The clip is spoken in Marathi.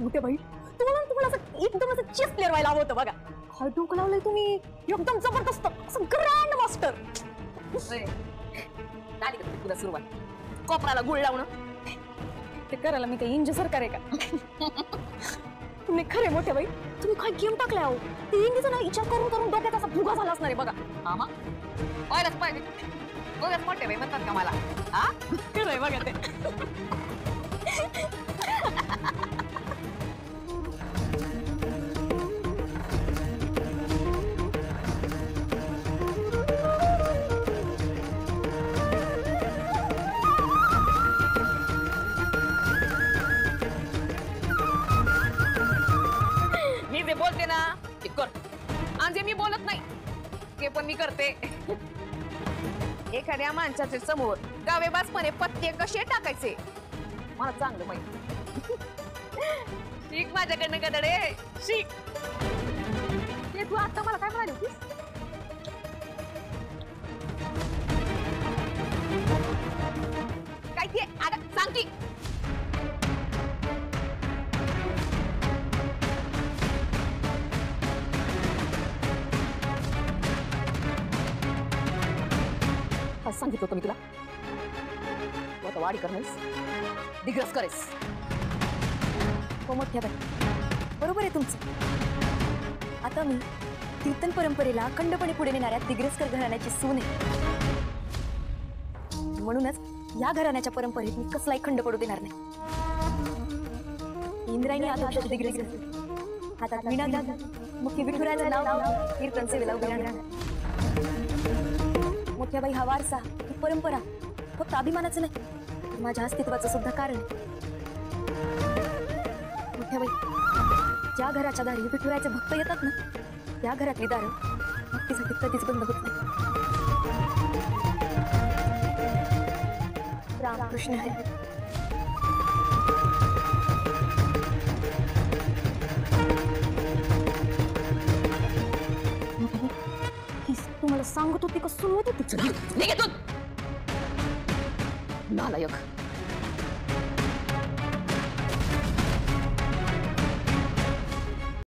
मोठे भाई तुम्हाला असं एकदम असं चेस प्लेअर व्हायला हवं होतं बघा. काय डोकं लावलंय तुम्ही, एकदम जबरदस्त असं ग्रँड मास्टर. तुला सुरुवात कोपराला गुळ लावणं ते करायला मी काही इंज सरकार आहे का? तुम्ही खरे मोठे बाई, तुम्ही काय गेम टाकलाय आहो. ते इंग्लिश ना विचार करून करून डोक्यात असा भुगा झाला असणार आहे बघा. हा मग व्हायलाच पाहिजे. बघत मोठे बाई म्हणतात का मला? हा खरंय बघा ते. मी जे बोलते ना ते कर, आणि जे मी बोलत नाही ते पण मी करते. एखाद्या माणसाचे समोर गावेबाजपणे पत्ते कसे टाकायचे मला चांगलं माहिती. शिक माझ्याकडनं गदडे, शिक. ते तू आता मला काय म्हणाली होतीस? काय ते अगं सांग की. आज सांगितलं होतं मी तुला, तू आता वाढी करणारीस, दिग्रस करेस. हो मोठ्या बाई, बरोबर आहे तुमचं. आता मी कीर्तन परंपरेला अखंडपणे पुढे नेणाऱ्या दिग्रसकर घराण्याची सून आहे. म्हणूनच या घराण्याच्या परंपरेत मी कसलाही खंड पडू देणार नाही. इंद्रायणी आदर्श दिग्रसकर हातात वीणा घेऊन मुख्य विठुरायाचं नाव कीर्तन सेवेला उभे राहणार. मोठ्या बाई हा वारसा, ही परंपरा फक्त अभिमानाचं नाही, तर माझ्या अस्तित्वाचं सुद्धा कारण आहे. मोठ्या बाई, ज्या घराच्या दारी विठुरायाचे भक्त येतात ना, त्या घरातली दारं भक्तीसाठी कधीच बंद होत नाही. रामकृष्ण हरी. तुम्हाला सांगत होती का सुनवत होती? निघेतून नालायक.